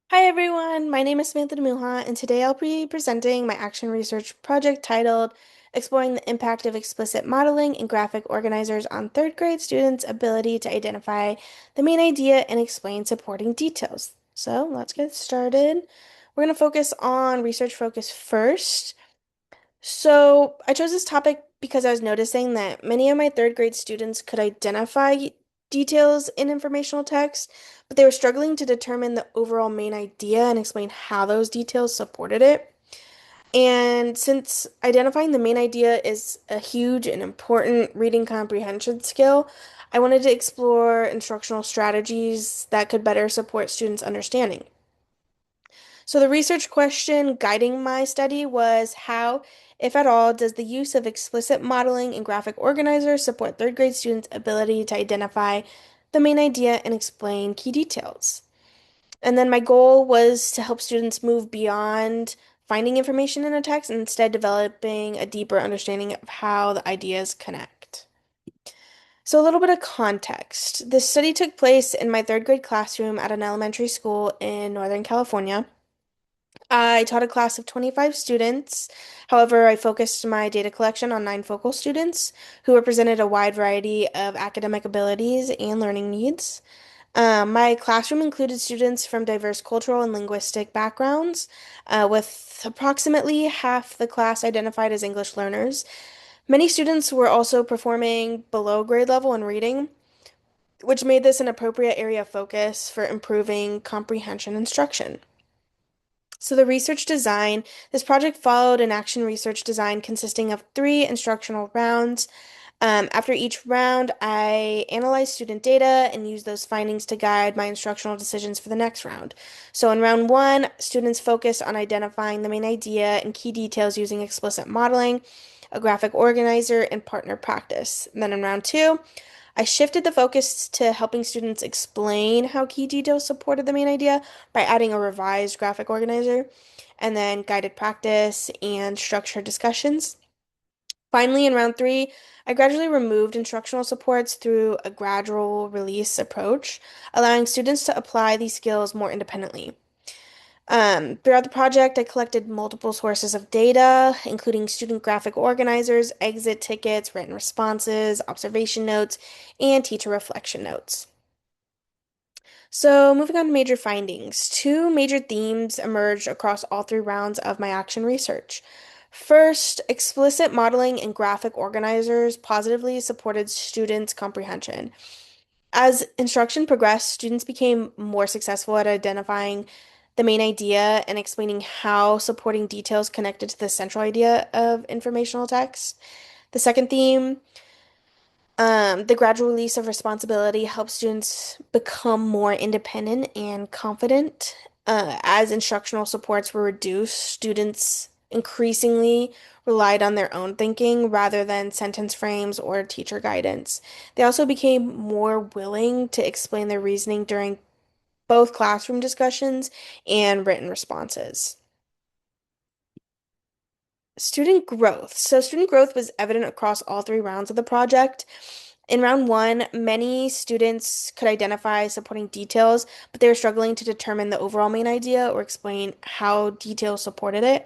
Hi everyone, my name is Samantha Demuha, and today I'll be presenting my action research project titled Exploring the Impact of Explicit Modeling in Graphic Organizers on Third Grade Students' Ability to Identify the Main Idea and Explain Supporting Details. So let's get started. We're going to focus on research focus first. So I chose this topic because I was noticing that many of my third grade students could identify details in informational text, but they were struggling to determine the overall main idea and explain how those details supported it. And since identifying the main idea is a huge and important reading comprehension skill, I wanted to explore instructional strategies that could better support students' understanding. So the research question guiding my study was how, if at all, does the use of explicit modeling in graphic organizers support third grade students' ability to identify the main idea and explain key details? And then my goal was to help students move beyond finding information in a text and instead developing a deeper understanding of how the ideas connect. So, a little bit of context. This study took place in my third grade classroom at an elementary school in Northern California. I taught a class of 25 students. However, I focused my data collection on nine focal students who represented a wide variety of academic abilities and learning needs. My classroom included students from diverse cultural and linguistic backgrounds, with approximately half the class identified as English learners. Many students were also performing below grade level in reading, which made this an appropriate area of focus for improving comprehension instruction. So the research design, this project followed an action research design consisting of three instructional rounds. After each round, I analyzed student data and used those findings to guide my instructional decisions for the next round. So in round one, students focused on identifying the main idea and key details using explicit modeling, a graphic organizer, and partner practice. And then in round two, I shifted the focus to helping students explain how key details supported the main idea by adding a revised graphic organizer, and then guided practice and structured discussions. Finally, in round three, I gradually removed instructional supports through a gradual release approach, allowing students to apply these skills more independently. Throughout the project, I collected multiple sources of data, including student graphic organizers, exit tickets, written responses, observation notes, and teacher reflection notes. So, moving on to major findings, two major themes emerged across all three rounds of my action research. First, explicit modeling and graphic organizers positively supported students' comprehension. As instruction progressed, students became more successful at identifying the main idea and explaining how supporting details connected to the central idea of informational text. The second theme, the gradual release of responsibility helps students become more independent and confident. As instructional supports were reduced, students increasingly relied on their own thinking rather than sentence frames or teacher guidance. They also became more willing to explain their reasoning during both classroom discussions and written responses. Student growth. So, student growth was evident across all three rounds of the project. In round one, many students could identify supporting details, but they were struggling to determine the overall main idea or explain how details supported it.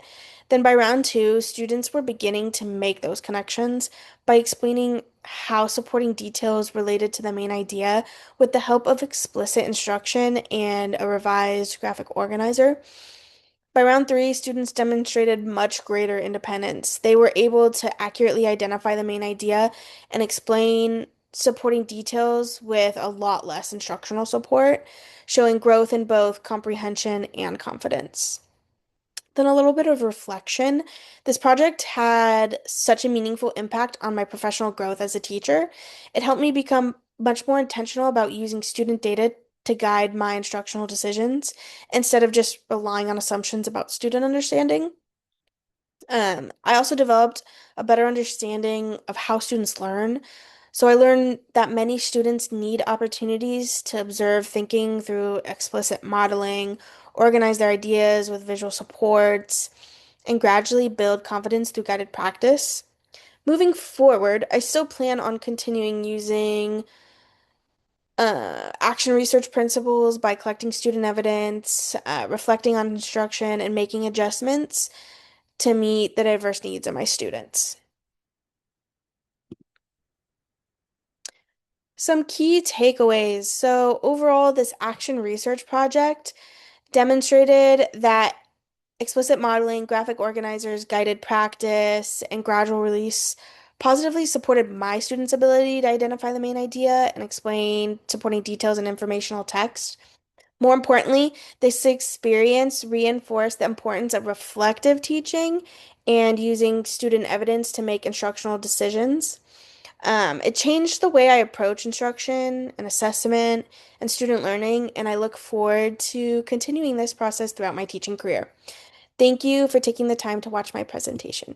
Then by round two, students were beginning to make those connections by explaining how supporting details related to the main idea with the help of explicit instruction and a revised graphic organizer. By round three, students demonstrated much greater independence. They were able to accurately identify the main idea and explain supporting details with a lot less instructional support, showing growth in both comprehension and confidence. Then a little bit of reflection. This project had such a meaningful impact on my professional growth as a teacher. It helped me become much more intentional about using student data to guide my instructional decisions instead of just relying on assumptions about student understanding. I also developed a better understanding of how students learn. So I learned that many students need opportunities to observe thinking through explicit modeling, organize their ideas with visual supports, and gradually build confidence through guided practice. Moving forward, I still plan on continuing using Action research principles by collecting student evidence, reflecting on instruction, and making adjustments to meet the diverse needs of my students. Some key takeaways. So, overall, this action research project demonstrated that explicit modeling, graphic organizers, guided practice, and gradual release positively supported my students' ability to identify the main idea and explain supporting details and informational text. More importantly, this experience reinforced the importance of reflective teaching and using student evidence to make instructional decisions. It changed the way I approach instruction and assessment and student learning, and I look forward to continuing this process throughout my teaching career. Thank you for taking the time to watch my presentation.